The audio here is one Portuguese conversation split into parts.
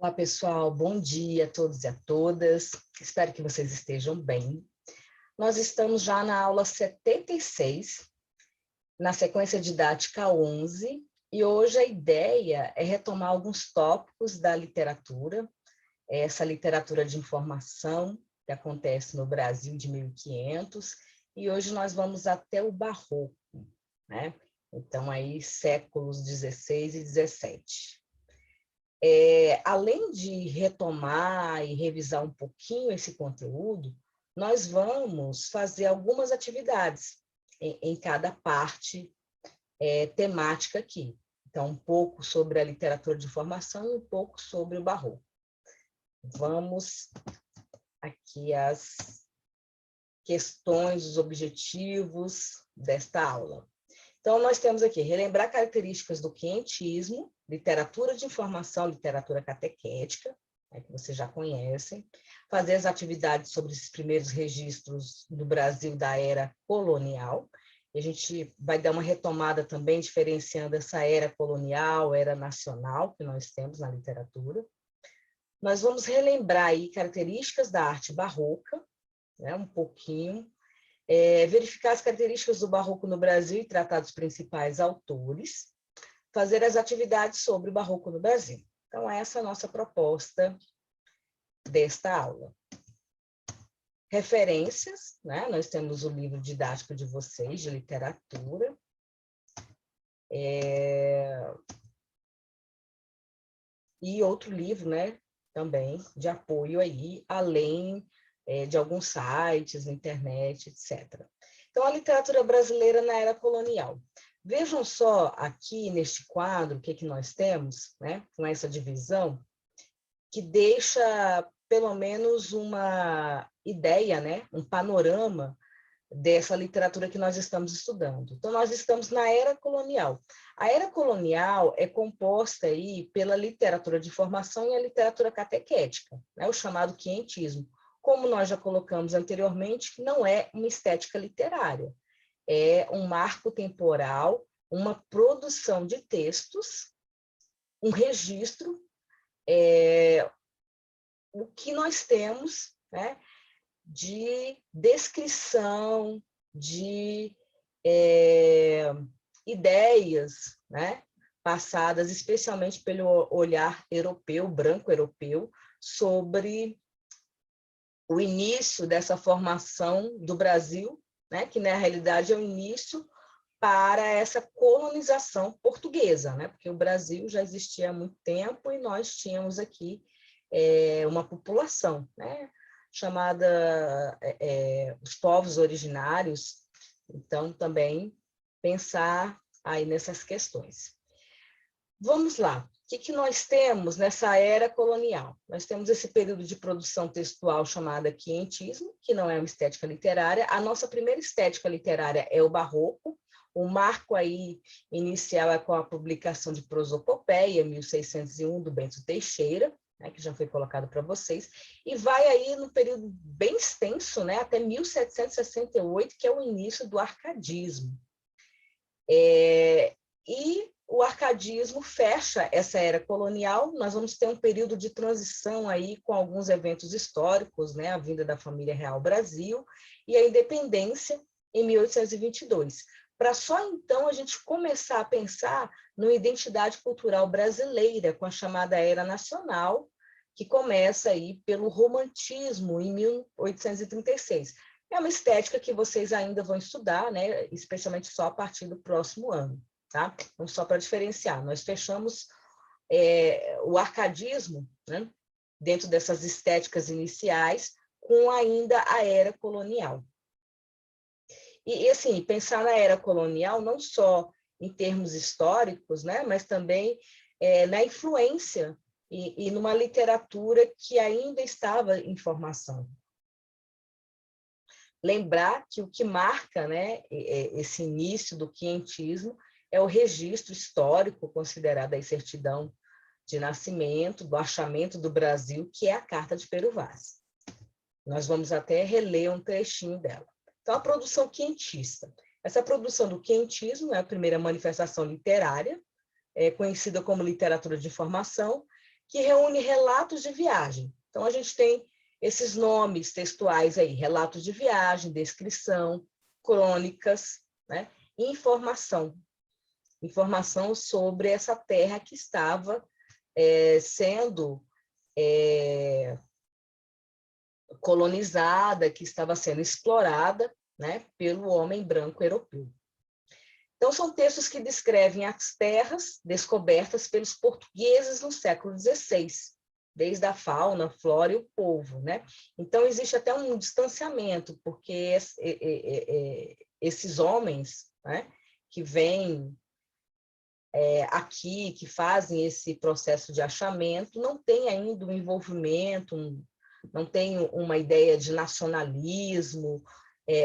Olá, pessoal. Bom dia a todos e a todas. Espero que vocês estejam bem. Nós estamos já na aula 76, na sequência didática 11, e hoje a ideia é retomar alguns tópicos da literatura, essa literatura de informação que acontece no Brasil de 1500, e hoje nós vamos até o Barroco, né? Então, aí, séculos 16 e 17. Além de retomar e revisar um pouquinho esse conteúdo, nós vamos fazer algumas atividades em cada parte temática aqui. Então, um pouco sobre a literatura de informação e um pouco sobre o Barroco. Vamos aqui às questões, os objetivos desta aula. Então, nós temos aqui, relembrar características do quientismo, literatura de informação, literatura catequética, que vocês já conhecem, fazer as atividades sobre esses primeiros registros do Brasil da era colonial, e a gente vai dar uma retomada também, diferenciando essa era colonial, era nacional, que nós temos na literatura. Nós vamos relembrar aí características da arte barroca, né, um pouquinho, verificar as características do Barroco no Brasil e tratar dos principais autores, fazer as atividades sobre o Barroco no Brasil. Então, essa é a nossa proposta desta aula. Referências, né? Nós temos o livro didático de vocês, de literatura. E outro livro, né? Também, de apoio aí, além de alguns sites, na internet, etc. Então, a literatura brasileira na era colonial. Vejam só aqui neste quadro o que nós temos, né, com essa divisão, que deixa pelo menos uma ideia, né, um panorama dessa literatura que nós estamos estudando. Então, nós estamos na era colonial. A era colonial é composta aí pela literatura de informação e a literatura catequética, né, o chamado quientismo. Como nós já colocamos anteriormente, não é uma estética literária, é um marco temporal, uma produção de textos, um registro, o que nós temos, né, de descrição, de ideias, né, passadas especialmente pelo olhar europeu, branco europeu, sobre o início dessa formação do Brasil, né, que na realidade é o início para essa colonização portuguesa, né, porque o Brasil já existia há muito tempo e nós tínhamos aqui uma população, né, chamada os povos originários. Então, também pensar aí nessas questões. Vamos lá. O que nós temos nessa era colonial? Nós temos esse período de produção textual chamada quientismo, que não é uma estética literária. A nossa primeira estética literária é o Barroco. O marco aí inicial é com a publicação de Prosopopeia, 1601, do Bento Teixeira, né, que já foi colocado para vocês, e vai aí no período bem extenso, né, até 1768, que é o início do arcadismo. E o arcadismo fecha essa era colonial. Nós vamos ter um período de transição aí com alguns eventos históricos, né, a vinda da família real ao Brasil e a independência em 1822, para só então a gente começar a pensar numa identidade cultural brasileira com a chamada Era Nacional, que começa aí pelo romantismo em 1836. É uma estética que vocês ainda vão estudar, né, especialmente só a partir do próximo ano. Tá? Então, só para diferenciar, nós fechamos o arcadismo, né, dentro dessas estéticas iniciais, com ainda a era colonial. E assim, pensar na era colonial não só em termos históricos, né, mas também na influência e numa literatura que ainda estava em formação. Lembrar que o que marca, né, esse início do quientismo é o registro histórico considerado a certidão de nascimento, do achamento do Brasil, que é a Carta de Pero Vaz. Nós vamos até reler um trechinho dela. Então, a produção quientista. Essa produção do quientismo é a primeira manifestação literária, conhecida como literatura de informação, que reúne relatos de viagem. Então, a gente tem esses nomes textuais aí, relatos de viagem, descrição, crônicas, né? Informação sobre essa terra que estava sendo colonizada, que estava sendo explorada, né, pelo homem branco europeu. Então, são textos que descrevem as terras descobertas pelos portugueses no século XVI, desde a fauna, flora e o povo, né? Então, existe até um distanciamento, porque esses homens, né, que vêm aqui, que fazem esse processo de achamento, não têm ainda um envolvimento, não têm uma ideia de nacionalismo,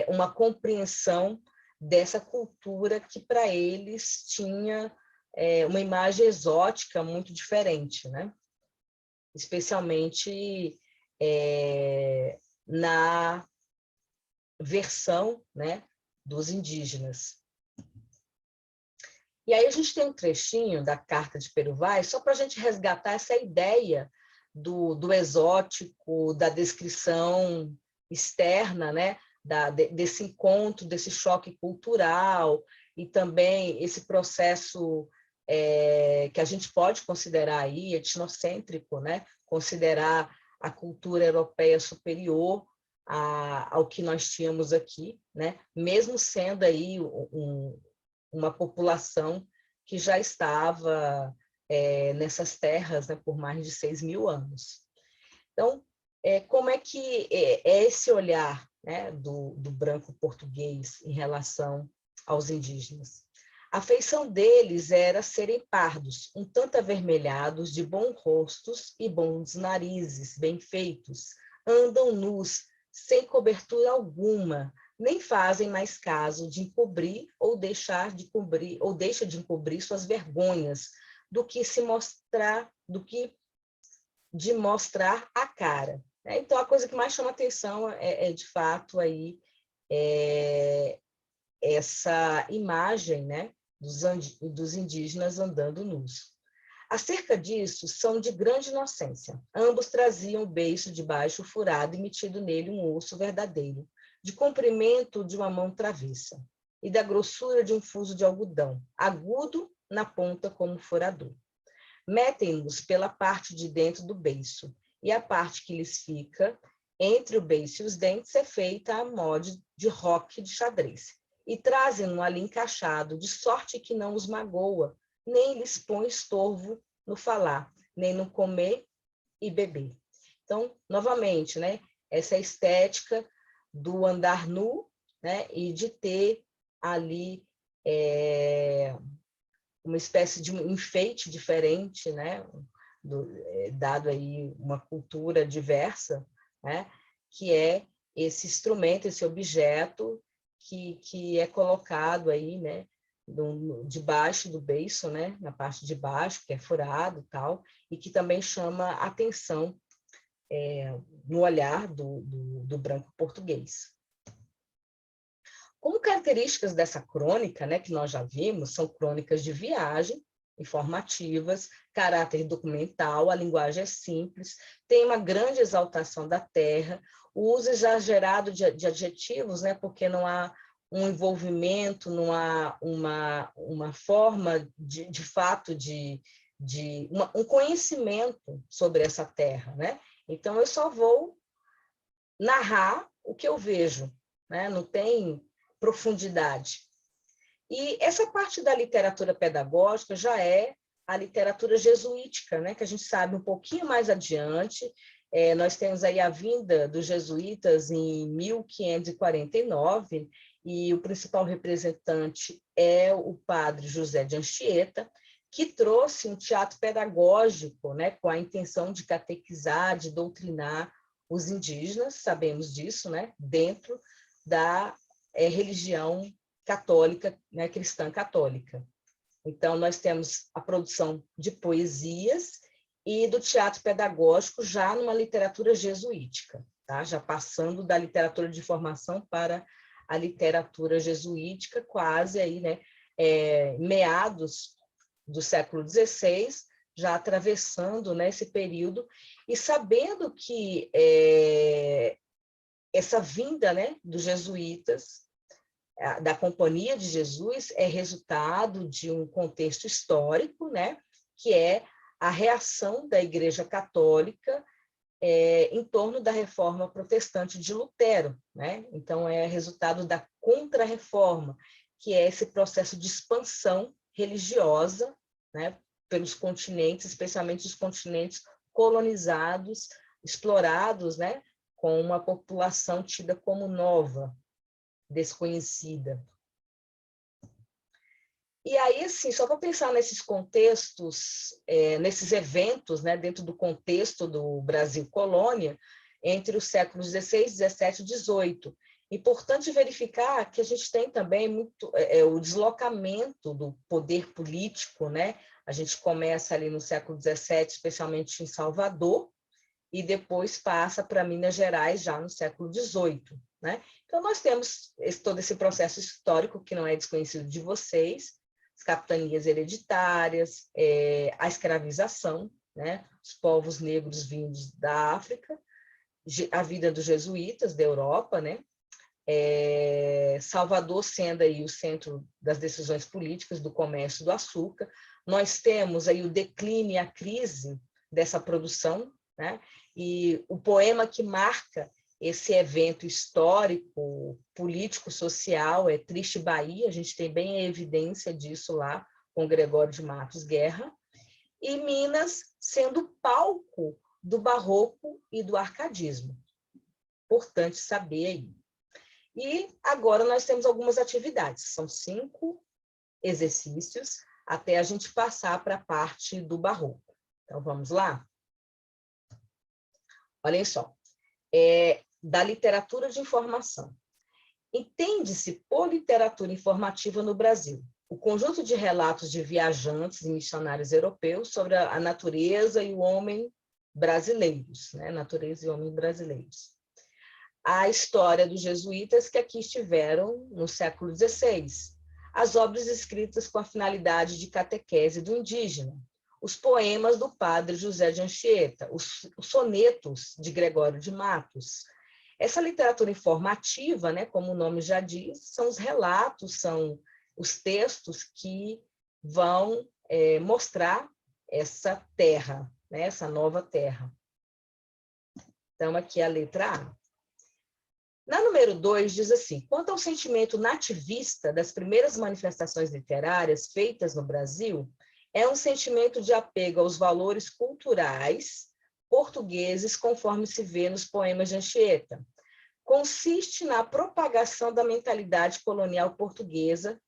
uma compreensão dessa cultura que, para eles, tinha uma imagem exótica muito diferente, né? Especialmente na versão, né, dos indígenas. E aí a gente tem um trechinho da Carta de Pero Vaz, só para a gente resgatar essa ideia do exótico, da descrição externa, né? Desse encontro, desse choque cultural, e também esse processo que a gente pode considerar aí etnocêntrico, né? Considerar a cultura europeia superior ao que nós tínhamos aqui, né? Mesmo sendo aí uma população que já estava nessas terras, né, por mais de 6.000 anos. Então, como é que é esse olhar, né, do branco português em relação aos indígenas? A feição deles era serem pardos, um tanto avermelhados, de bons rostos e bons narizes, bem feitos, andam nus, sem cobertura alguma, nem fazem mais caso de encobrir ou deixa de encobrir suas vergonhas, do que de mostrar a cara. Então, a coisa que mais chama atenção de fato, aí, essa imagem, né, dos indígenas andando nus. Acerca disso, são de grande inocência. Ambos traziam o beiço de baixo furado e metido nele um osso verdadeiro, de comprimento de uma mão travessa, e da grossura de um fuso de algodão, agudo na ponta como furador. Metem-nos pela parte de dentro do beiço, e a parte que lhes fica entre o beiço e os dentes é feita a modo de roque de xadrez, e trazem-no ali encaixado, de sorte que não os magoa, nem lhes põe estorvo no falar, nem no comer e beber. Então, novamente, né, essa estética do andar nu, né, e de ter ali uma espécie de um enfeite diferente, né, dado aí uma cultura diversa, né, que é esse instrumento, esse objeto que é colocado aí, né, debaixo do beiço, né, na parte de baixo, que é furado e tal, e que também chama atenção no olhar do branco português. Como características dessa crônica, né, que nós já vimos, são crônicas de viagem, informativas, caráter documental, a linguagem é simples, tem uma grande exaltação da terra, o uso exagerado de adjetivos, né, porque não há um envolvimento, não há uma forma, de fato, um conhecimento sobre essa terra, né? Então, eu só vou narrar o que eu vejo, né? Não tem profundidade. E essa parte da literatura pedagógica já é a literatura jesuítica, né? Que a gente sabe um pouquinho mais adiante. Nós temos aí a vinda dos jesuítas em 1549, e o principal representante é o padre José de Anchieta, que trouxe um teatro pedagógico, né, com a intenção de catequizar, de doutrinar os indígenas, sabemos disso, né, dentro da religião católica, né, cristã católica. Então, nós temos a produção de poesias e do teatro pedagógico já numa literatura jesuítica, tá? Já passando da literatura de formação para a literatura jesuítica, quase aí, né, meados do século XVI, já atravessando, né, esse período, e sabendo que essa vinda, né, dos jesuítas, da Companhia de Jesus, é resultado de um contexto histórico, né, que é a reação da Igreja Católica em torno da reforma protestante de Lutero, né? Então, é resultado da Contra-Reforma, que é esse processo de expansão religiosa, né, pelos continentes, especialmente os continentes colonizados, explorados, né, com uma população tida como nova, desconhecida. E aí, assim, só para pensar nesses contextos, nesses eventos, né, dentro do contexto do Brasil colônia, entre os séculos XVI, XVII e XVIII. Importante verificar que a gente tem também muito o deslocamento do poder político, né? A gente começa ali no século XVII, especialmente em Salvador, e depois passa para Minas Gerais já no século XVIII, né? Então, nós temos todo esse processo histórico que não é desconhecido de vocês, as capitanias hereditárias, a escravização, né? Os povos negros vindos da África, a vida dos jesuítas da Europa, né? Salvador sendo aí o centro das decisões políticas, do comércio do açúcar. Nós temos aí o declínio e a crise dessa produção, né? E o poema que marca esse evento histórico, político, social, é Triste Bahia, a gente tem bem a evidência disso lá, com Gregório de Matos Guerra, e Minas sendo palco do barroco e do arcadismo. Importante saber aí. E agora nós temos algumas atividades, são 5 exercícios, até a gente passar para a parte do barroco. Então, vamos lá? Olhem só. Da literatura de informação. Entende-se por literatura informativa no Brasil o conjunto de relatos de viajantes e missionários europeus sobre a natureza e o homem brasileiros, né? Natureza e homem brasileiros. A história dos jesuítas que aqui estiveram no século XVI, as obras escritas com a finalidade de catequese do indígena, os poemas do padre José de Anchieta, os sonetos de Gregório de Matos. Essa literatura informativa, né, como o nome já diz, são os relatos, são os textos que vão mostrar essa terra, né, essa nova terra. Então, aqui a letra A. Na número 2, diz assim: quanto ao sentimento nativista das primeiras manifestações literárias feitas no Brasil, é um sentimento de apego aos valores culturais portugueses, conforme se vê nos poemas de Anchieta. Consiste na propagação da mentalidade colonial portuguesa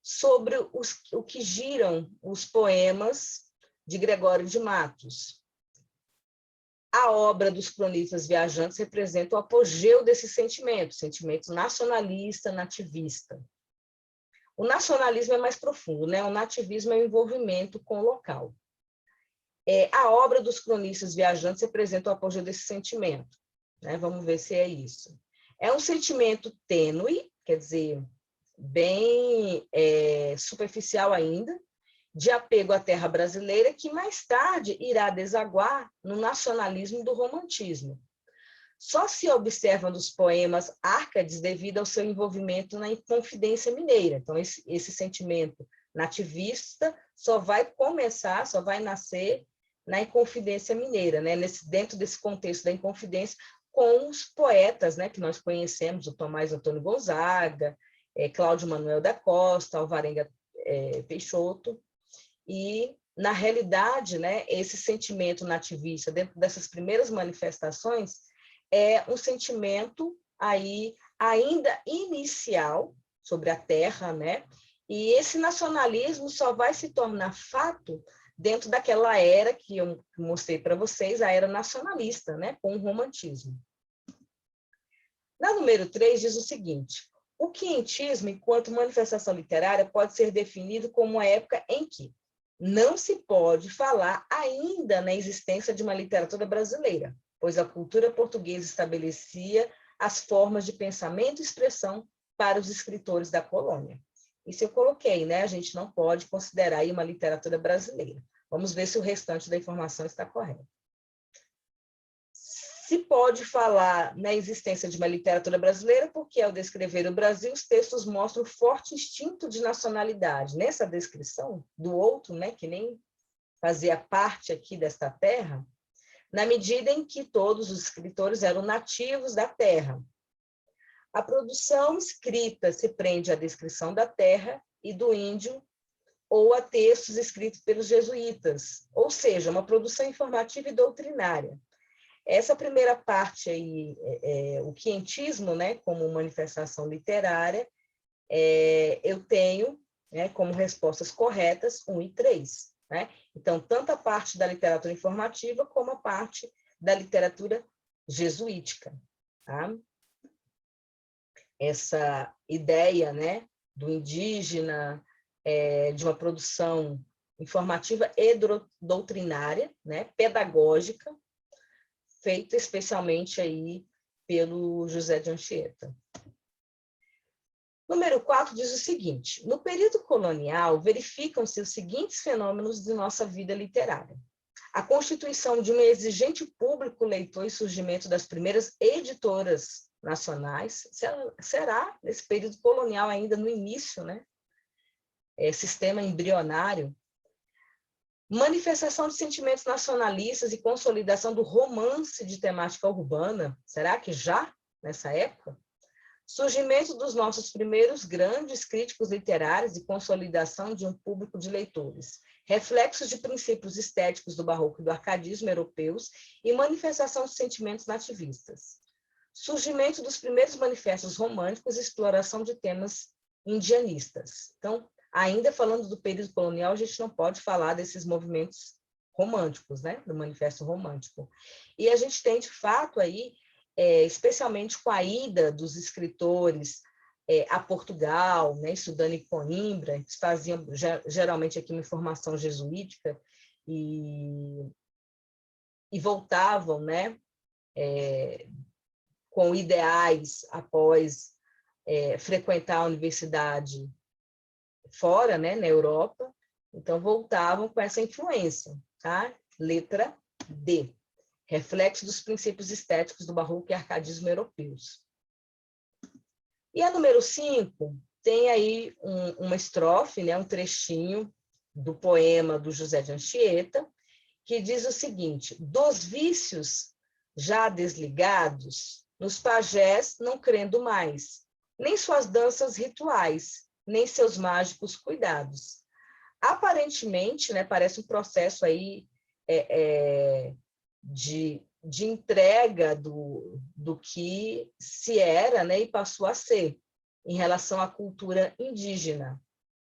sobre o que giram os poemas de Gregório de Matos. A obra dos cronistas viajantes representa o apogeu desse sentimento nacionalista, nativista. O nacionalismo é mais profundo, né? O nativismo é o envolvimento com o local. A obra dos cronistas viajantes representa o apogeu desse sentimento, né? Vamos ver se é isso. É um sentimento tênue, quer dizer, bem superficial ainda, de apego à terra brasileira, que mais tarde irá desaguar no nacionalismo do romantismo. Só se observa nos poemas Árcades devido ao seu envolvimento na Inconfidência Mineira. Então, esse sentimento nativista só vai começar, só vai nascer na Inconfidência Mineira, né? Dentro desse contexto da Inconfidência, com os poetas, né, que nós conhecemos, o Tomás Antônio Gonzaga, Cláudio Manuel da Costa, Alvarenga Peixoto. E, na realidade, né, esse sentimento nativista, dentro dessas primeiras manifestações, é um sentimento aí ainda inicial sobre a terra, né? E esse nacionalismo só vai se tornar fato dentro daquela era que eu mostrei para vocês, a era nacionalista, né, com o romantismo. Na número 3, diz o seguinte: o quientismo, enquanto manifestação literária, pode ser definido como uma época em que não se pode falar ainda na existência de uma literatura brasileira, pois a cultura portuguesa estabelecia as formas de pensamento e expressão para os escritores da colônia. Isso eu coloquei, né? A gente não pode considerar aí uma literatura brasileira. Vamos ver se o restante da informação está correto. Se pode falar na existência de uma literatura brasileira, porque ao descrever o Brasil, os textos mostram forte instinto de nacionalidade. Nessa descrição do outro, né, que nem fazia parte aqui desta terra, na medida em que todos os escritores eram nativos da terra. A produção escrita se prende à descrição da terra e do índio ou a textos escritos pelos jesuítas, ou seja, uma produção informativa e doutrinária. Essa primeira parte aí, o quientismo, né, como manifestação literária, eu tenho, né, como respostas corretas 1 e 3. Né? Então, tanto a parte da literatura informativa como a parte da literatura jesuítica. Tá? Essa ideia, né, do indígena, de uma produção informativa e doutrinária, né, pedagógica, feita especialmente aí pelo José de Anchieta. Número 4 diz o seguinte: no período colonial, verificam-se os seguintes fenômenos de nossa vida literária. A constituição de um exigente público leitor e surgimento das primeiras editoras nacionais, será nesse período colonial ainda no início, né? Sistema embrionário, manifestação de sentimentos nacionalistas e consolidação do romance de temática urbana, será que já nessa época? Surgimento dos nossos primeiros grandes críticos literários e consolidação de um público de leitores, reflexos de princípios estéticos do barroco e do arcadismo europeus e manifestação de sentimentos nativistas. Surgimento dos primeiros manifestos românticos e exploração de temas indianistas. Então, ainda falando do período colonial, a gente não pode falar desses movimentos românticos, né? Do manifesto romântico. E a gente tem, de fato, aí, especialmente com a ida dos escritores a Portugal, né? Estudando em Coimbra, eles faziam geralmente aqui uma formação jesuítica e voltavam, né? Com ideais após frequentar a universidade fora, né, na Europa, então voltavam com essa influência, tá? Letra D, reflexo dos princípios estéticos do barroco e arcadismo europeus. E a número 5 tem aí uma estrofe, né, um trechinho do poema do José de Anchieta, que diz o seguinte: dos vícios já desligados, nos pajés não crendo mais, nem suas danças rituais, nem seus mágicos cuidados. Aparentemente, né, parece um processo aí de entrega do que se era, né, e passou a ser em relação à cultura indígena.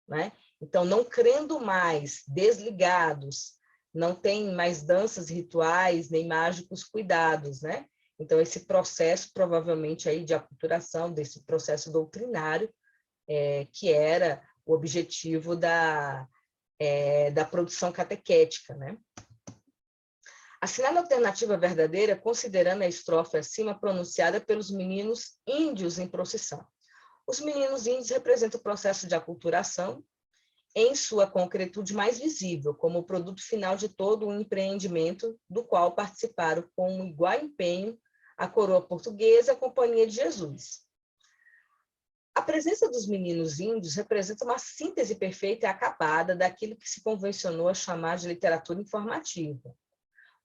Né? Então, não crendo mais, desligados, não tem mais danças rituais, nem mágicos cuidados. Né? Então, esse processo, provavelmente, aí de aculturação, desse processo doutrinário, que era o objetivo da produção catequética. Né? Assinale a alternativa verdadeira, considerando a estrofe acima pronunciada pelos meninos índios em procissão. Os meninos índios representam o processo de aculturação em sua concretude mais visível, como o produto final de todo um empreendimento do qual participaram com igual empenho a coroa portuguesa e a Companhia de Jesus. A presença dos meninos índios representa uma síntese perfeita e acabada daquilo que se convencionou a chamar de literatura informativa.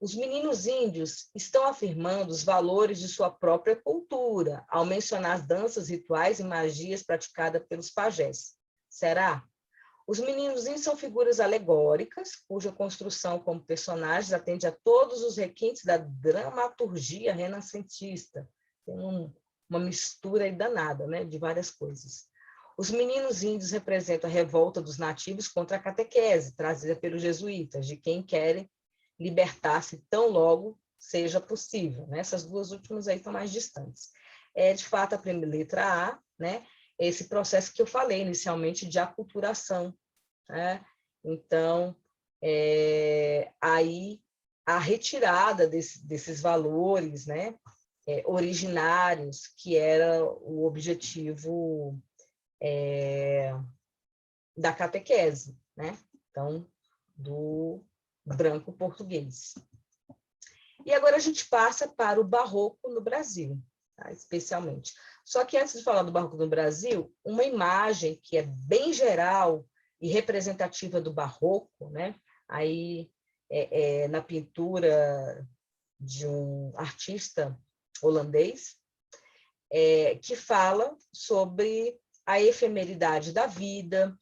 Os meninos índios estão afirmando os valores de sua própria cultura, ao mencionar as danças, rituais e magias praticadas pelos pajés. Será? Os meninos índios são figuras alegóricas, cuja construção como personagens atende a todos os requintes da dramaturgia renascentista. Tem uma mistura aí danada, né, de várias coisas. Os meninos índios representam a revolta dos nativos contra a catequese, trazida pelos jesuítas, de quem querem libertar-se tão logo seja possível. Né? Essas duas últimas aí estão mais distantes. De fato, a primeira letra A, né? Esse processo que eu falei inicialmente de aculturação. Né? Então, aí a retirada desses valores, né? Originários, que era o objetivo da catequese, né? Então, do branco português. E agora a gente passa para o barroco no Brasil, tá? Especialmente. Só que antes de falar do barroco no Brasil, uma imagem que é bem geral e representativa do barroco, né? Aí na pintura de um artista holandês, que fala sobre a efemeridade da vida,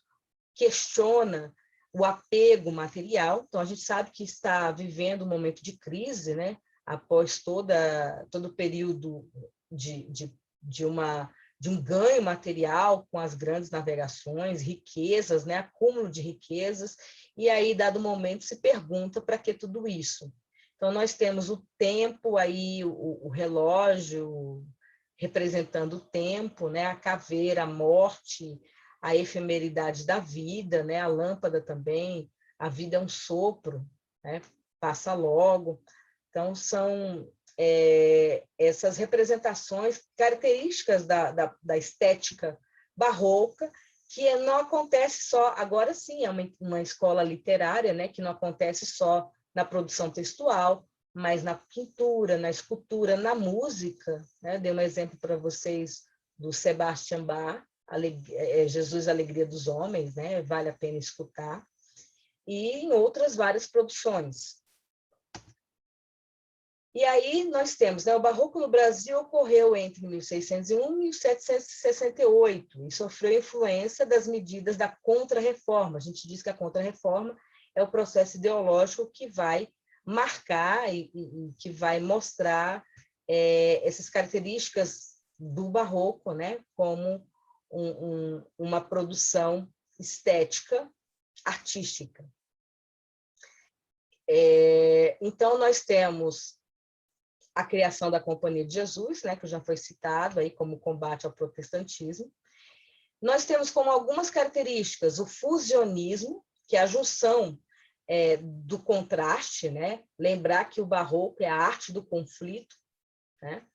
questiona o apego material. Então, a gente sabe que está vivendo um momento de crise, né? Após todo o período de um ganho material com as grandes navegações, riquezas, né? Acúmulo de riquezas, e aí, dado o momento, se pergunta para que tudo isso? Então, nós temos o tempo aí, o relógio representando o tempo, né? A caveira, a morte, a efemeridade da vida, né? A lâmpada também, a vida é um sopro, né? Passa logo. Então, são essas representações características da estética barroca, que não acontece só, agora sim, é uma escola literária, né? Que não acontece só na produção textual, mas na pintura, na escultura, na música, né? Dei um exemplo para vocês do Sebastian Bach, Jesus, Alegria dos Homens, né? Vale a pena escutar, e em outras várias produções. E aí nós temos, né, o barroco no Brasil ocorreu entre 1601 e 1768 e sofreu influência das medidas da Contra-Reforma. A gente diz que a Contra-Reforma é o processo ideológico que vai marcar e que vai mostrar essas características do barroco, né, como uma produção estética, artística. Então, nós temos a criação da Companhia de Jesus, né, que já foi citado aí como combate ao protestantismo. Nós temos como algumas características o fusionismo, que é a junção do contraste, né? Lembrar que o barroco é a arte do conflito, né?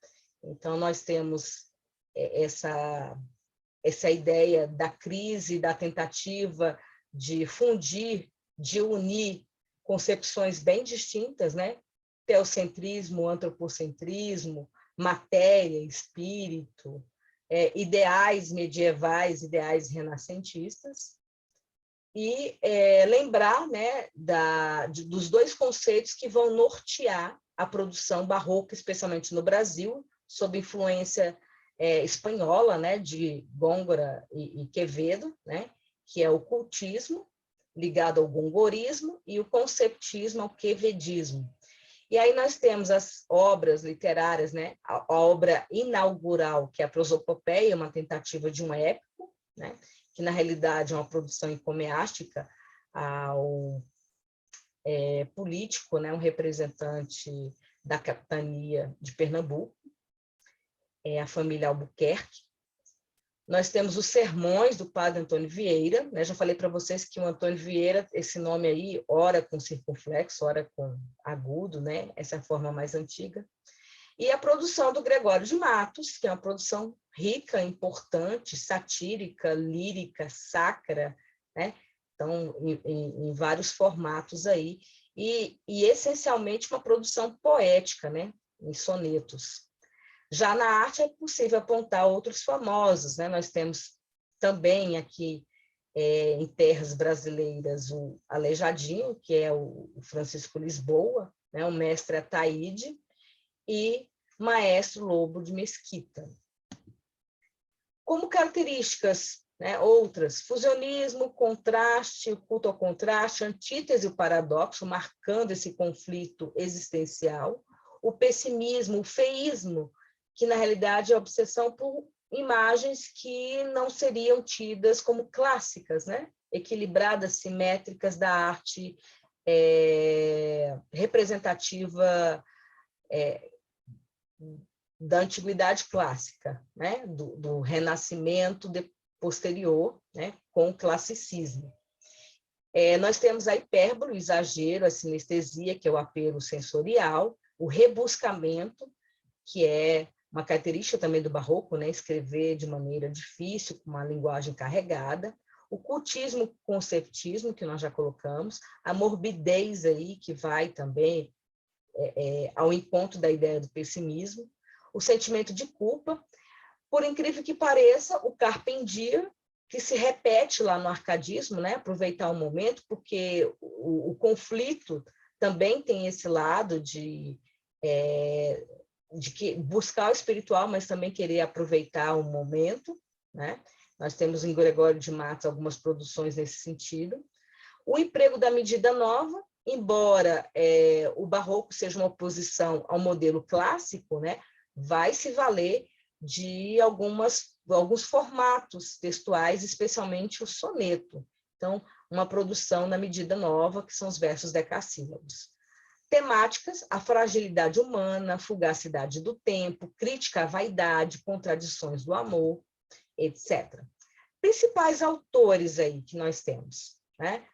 Então, nós temos essa ideia da crise, da tentativa de fundir, de unir concepções bem distintas, né? Teocentrismo, antropocentrismo, matéria, espírito, ideais medievais, ideais renascentistas, e lembrar, né, dos dois conceitos que vão nortear a produção barroca, especialmente no Brasil, sob influência espanhola, né, de Góngora e Quevedo, né, que é o cultismo, ligado ao gongorismo, e o conceptismo ao quevedismo. E aí nós temos as obras literárias, né, a obra inaugural, que é a Prosopopeia, uma tentativa de um épico, né, que na realidade é uma produção encomiástica ao político, né, um representante da capitania de Pernambuco, a família Albuquerque. Nós temos os sermões do padre Antônio Vieira, né? Já falei para vocês que o Antônio Vieira, esse nome aí, ora com circunflexo, ora com agudo, né? Essa é a forma mais antiga. E a produção do Gregório de Matos, que é uma produção rica, importante, satírica, lírica, sacra, né? Então, em vários formatos aí, e essencialmente uma produção poética, né? Em sonetos. Já na arte é possível apontar outros famosos, né? Nós temos também aqui, em terras brasileiras, o Aleijadinho, que é o Francisco Lisboa, né? O mestre Ataíde, e Maestro Lobo de Mesquita. Como características, né, outras, fusionismo, contraste, o culto ao contraste, antítese e o paradoxo, marcando esse conflito existencial, o pessimismo, o feísmo, que na realidade é a obsessão por imagens que não seriam tidas como clássicas, né? Equilibradas, simétricas da arte representativa da antiguidade clássica, né? do Renascimento posterior, né? Com o classicismo. Nós temos a hipérbole, o exagero, a sinestesia, que é o apelo sensorial, o rebuscamento, que é uma característica também do barroco, né? Escrever de maneira difícil, com uma linguagem carregada, o cultismo, conceptismo, que nós já colocamos, a morbidez aí, que vai também ao encontro da ideia do pessimismo, o sentimento de culpa. Por incrível que pareça, o carpe diem, que se repete lá no arcadismo, né? Aproveitar o momento, porque o conflito também tem esse lado de que buscar o espiritual, mas também querer aproveitar o momento, né? Nós temos em Gregório de Matos algumas produções nesse sentido. O emprego da medida nova, embora o barroco seja uma oposição ao modelo clássico, né? Vai se valer de alguns formatos textuais, especialmente o soneto. Então, uma produção na medida nova, que são os versos decassílabos. Temáticas: a fragilidade humana, a fugacidade do tempo, crítica à vaidade, contradições do amor, etc. Principais autores aí que nós temos, né?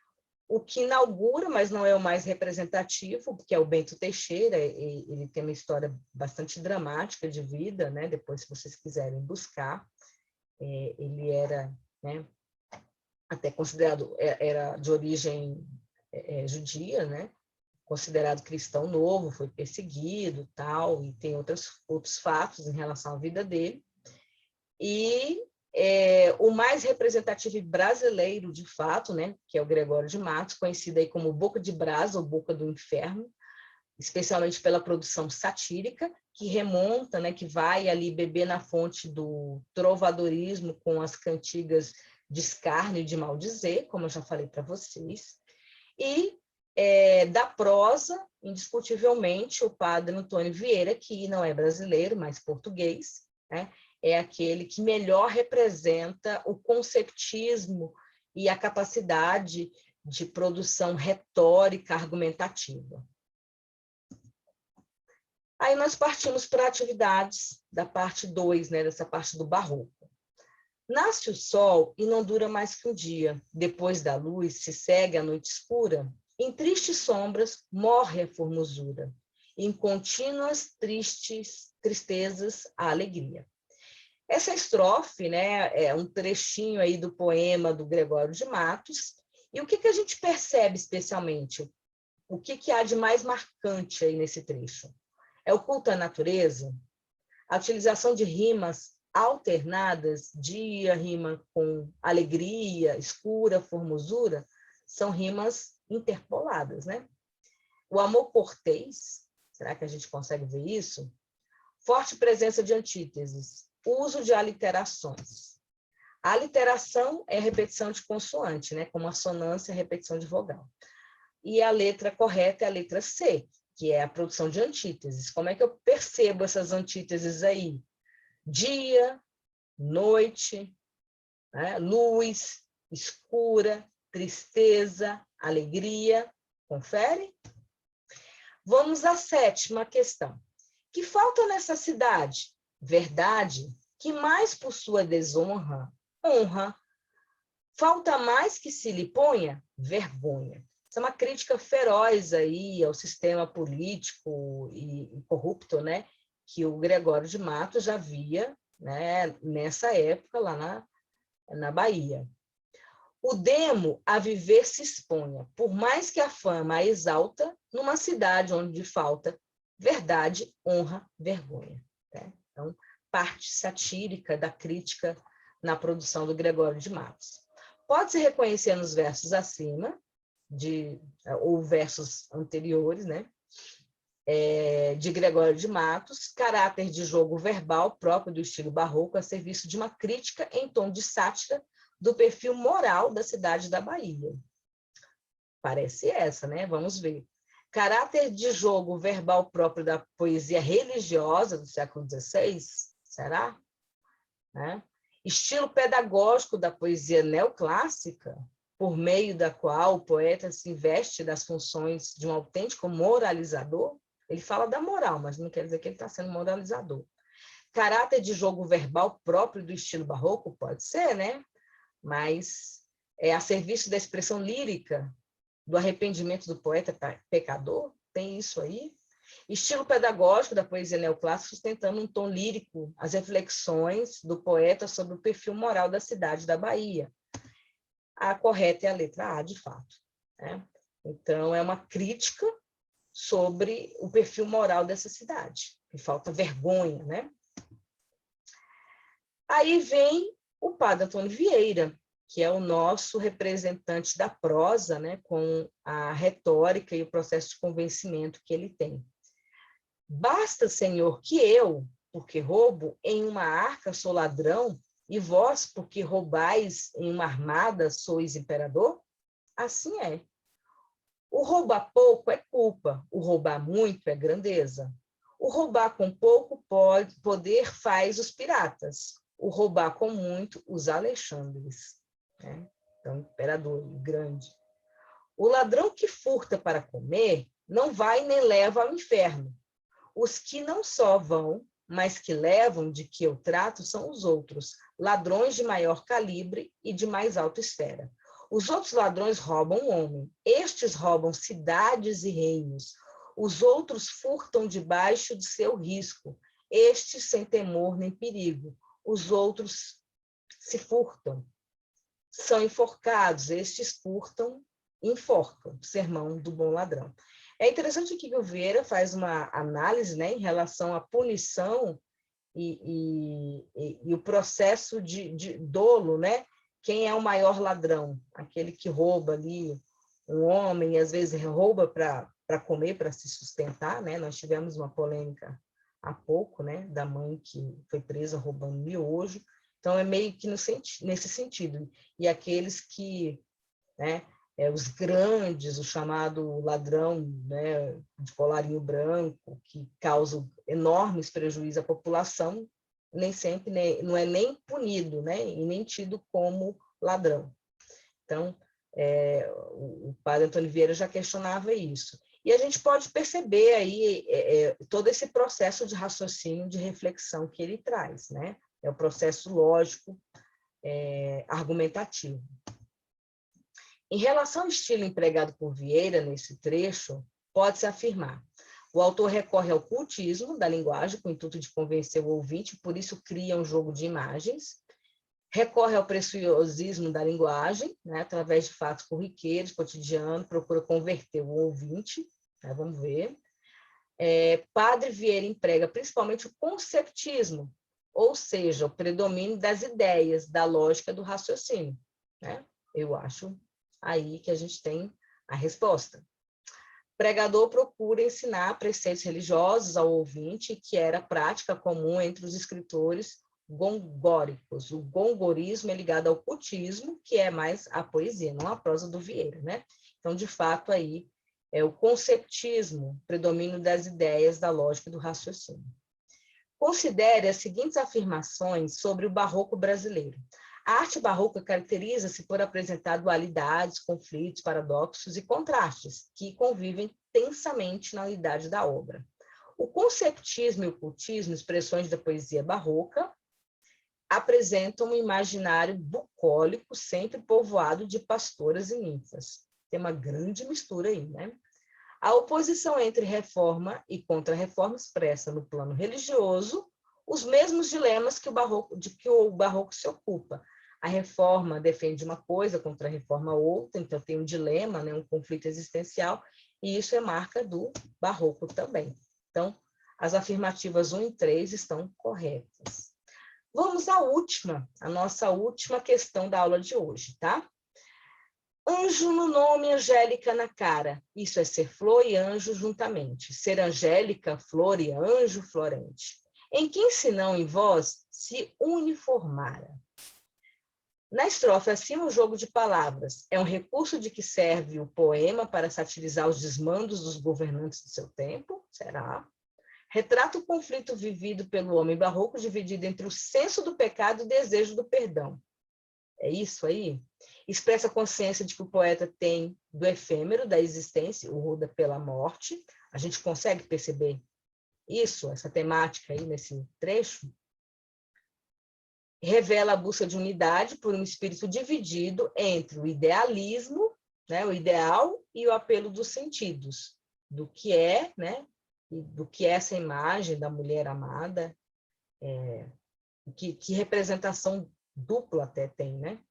O que inaugura, mas não é o mais representativo, porque é o Bento Teixeira. Ele tem uma história bastante dramática de vida, né? Depois, se vocês quiserem buscar, ele era, né, até considerado, era de origem judia, né? Considerado cristão novo, foi perseguido, tal, e tem outros fatos em relação à vida dele. E o mais representativo brasileiro, de fato, né, que é o Gregório de Matos, conhecido aí como Boca de Brasa ou Boca do Inferno, especialmente pela produção satírica, que remonta, né, que vai ali beber na fonte do trovadorismo com as cantigas de escárnio e de maldizer, como eu já falei para vocês. E da prosa, indiscutivelmente, o padre Antônio Vieira, que não é brasileiro, mas português, né, é aquele que melhor representa o conceptismo e a capacidade de produção retórica argumentativa. Aí nós partimos para atividades da parte 2, né, dessa parte do barroco. Nasce o sol e não dura mais que um dia. Depois da luz se segue a noite escura. Em tristes sombras morre a formosura. Em contínuas tristezas a alegria. Essa estrofe, né, é um trechinho aí do poema do Gregório de Matos. E o que a gente percebe especialmente? O que há de mais marcante aí nesse trecho? É o culto à natureza, a utilização de rimas alternadas, dia rima com alegria, escura, formosura, são rimas interpoladas, né? O amor cortês, será que a gente consegue ver isso? Forte presença de antíteses, uso de aliterações. A aliteração é a repetição de consoante, né? Como a sonância é a repetição de vogal. E a letra correta é a letra C, que é a produção de antíteses. Como é que eu percebo essas antíteses aí? Dia, noite, né? Luz, escura, tristeza, alegria. Confere? Vamos à sétima questão. Que falta nessa cidade? Verdade. Que mais por sua desonra? Honra. Falta mais que se lhe ponha? Vergonha. Isso é uma crítica feroz aí ao sistema político e corrupto, né, que o Gregório de Matos já via, né, nessa época lá na Bahia. O demo a viver se exponha, por mais que a fama a exalta, numa cidade onde falta verdade, honra, vergonha. Né? Então, parte satírica da crítica na produção do Gregório de Matos. Pode-se reconhecer nos versos acima, ou versos anteriores, né? De Gregório de Matos, caráter de jogo verbal próprio do estilo barroco a serviço de uma crítica em tom de sátira do perfil moral da cidade da Bahia. Parece essa, né? Vamos ver. Caráter de jogo verbal próprio da poesia religiosa do século XVI, será? Né? Estilo pedagógico da poesia neoclássica, por meio da qual o poeta se investe das funções de um autêntico moralizador. Ele fala da moral, mas não quer dizer que ele está sendo moralizador. Caráter de jogo verbal próprio do estilo barroco, pode ser, né? Mas é a serviço da expressão lírica do arrependimento do poeta pecador, tem isso aí. Estilo pedagógico da poesia neoclássica sustentando um tom lírico, as reflexões do poeta sobre o perfil moral da cidade da Bahia. a correta é a letra A, de fato, né? Então, é uma crítica sobre o perfil moral dessa cidade, que falta vergonha, né? Aí vem o padre Antônio Vieira, que é o nosso representante da prosa, né, com a retórica e o processo de convencimento que ele tem. Basta, Senhor, que eu, porque roubo, em uma arca sou ladrão, e vós, porque roubais em uma armada, sois imperador? Assim é. O roubar pouco é culpa, o roubar muito é grandeza. O roubar com pouco poder faz os piratas, o roubar com muito os Alexandres. Né? Então, imperador grande. O ladrão que furta para comer não vai nem leva ao inferno. Os que não só vão, mas que levam de que eu trato são os outros, ladrões de maior calibre e de mais alta esfera. Os outros ladrões roubam o homem, estes roubam cidades e reinos. Os outros furtam debaixo de seu risco, estes sem temor nem perigo. Os outros se furtam, são enforcados, estes furtam e enforcam. Sermão do bom ladrão. É interessante que o Vieira faz uma análise, né, em relação à punição e o processo de dolo, né? Quem é o maior ladrão? Aquele que rouba ali um homem, e às vezes rouba para comer, para se sustentar, né? Nós tivemos uma polêmica há pouco, né, da mãe que foi presa roubando miojo. Então, é meio que nesse sentido. E aqueles que, né, os grandes, o chamado ladrão, né, de colarinho branco, que causa enormes prejuízos à população, nem sempre, né, não é nem punido, né, e nem tido como ladrão. Então, o padre Antônio Vieira já questionava isso. E a gente pode perceber aí todo esse processo de raciocínio, de reflexão que ele traz, né? É o processo lógico, argumentativo. Em relação ao estilo empregado por Vieira nesse trecho, pode-se afirmar: o autor recorre ao cultismo da linguagem com o intuito de convencer o ouvinte, por isso cria um jogo de imagens. Recorre ao preciosismo da linguagem, né, através de fatos corriqueiros, cotidianos, procura converter o ouvinte, né, vamos ver. Padre Vieira emprega principalmente o conceptismo, ou seja, o predomínio das ideias, da lógica do raciocínio. Né? Eu acho aí que a gente tem a resposta. O pregador procura ensinar preceitos religiosos ao ouvinte, que era prática comum entre os escritores gongóricos. O gongorismo é ligado ao cultismo, que é mais a poesia, não a prosa do Vieira, né? Então, de fato, aí é o conceptismo, predomínio das ideias, da lógica e do raciocínio. Considere as seguintes afirmações sobre o barroco brasileiro. A arte barroca caracteriza-se por apresentar dualidades, conflitos, paradoxos e contrastes, que convivem tensamente na unidade da obra. O conceptismo e o cultismo, expressões da poesia barroca, apresentam um imaginário bucólico, sempre povoado de pastoras e ninfas. Tem uma grande mistura aí, né? A oposição entre reforma e contra-reforma expressa no plano religioso os mesmos dilemas de que o barroco se ocupa. A reforma defende uma coisa, contra a reforma outra, então tem um dilema, né, um conflito existencial, e isso é marca do barroco também. Então, as afirmativas 1 e 3 estão corretas. Vamos à última, a nossa última questão da aula de hoje, tá? Anjo no nome, angélica na cara. Isso é ser flor e anjo juntamente. Ser angélica, flor e anjo florente. Em quem, senão em vós, se uniformara? Na estrofe acima, o jogo de palavras é um recurso de que serve o poema para satirizar os desmandos dos governantes do seu tempo? Será? Retrata o conflito vivido pelo homem barroco, dividido entre o senso do pecado e o desejo do perdão. É isso aí? Expressa a consciência de que o poeta tem do efêmero, da existência, o ruda pela morte. A gente consegue perceber isso, essa temática aí nesse trecho? Revela a busca de unidade por um espírito dividido entre o idealismo, né, o ideal, e o apelo dos sentidos, do que é, né, do que é essa imagem da mulher amada, que representação dupla até tem, né?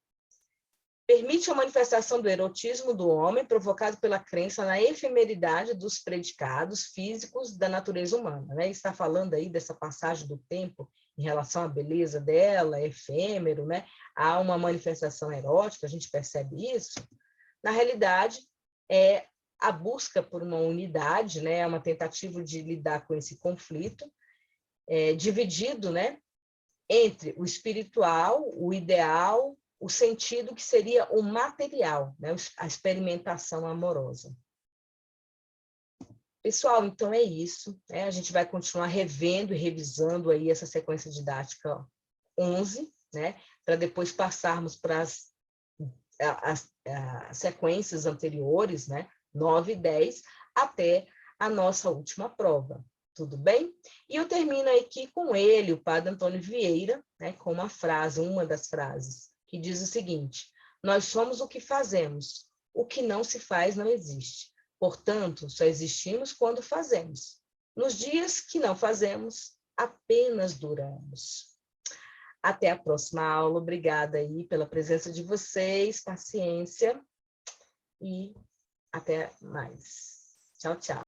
permite a manifestação do erotismo do homem provocado pela crença na efemeridade dos predicados físicos da natureza humana. Né? Está falando aí dessa passagem do tempo em relação à beleza dela, é efêmero, né? Há uma manifestação erótica, a gente percebe isso. Na realidade, é a busca por uma unidade, né? Uma tentativa de lidar com esse conflito, dividido, né? Entre o espiritual, o ideal, o sentido que seria o material, né? A experimentação amorosa. Pessoal, então é isso. Né? A gente vai continuar revendo e revisando aí essa sequência didática 11, né? Para depois passarmos para as sequências anteriores, né? 9 e 10, até a nossa última prova. Tudo bem? E eu termino aqui com ele, o padre Antônio Vieira, né, com uma das frases, que diz o seguinte: nós somos o que fazemos, o que não se faz não existe. Portanto, só existimos quando fazemos. Nos dias que não fazemos, apenas duramos. Até a próxima aula. Obrigada aí pela presença de vocês, paciência e até mais. Tchau, tchau.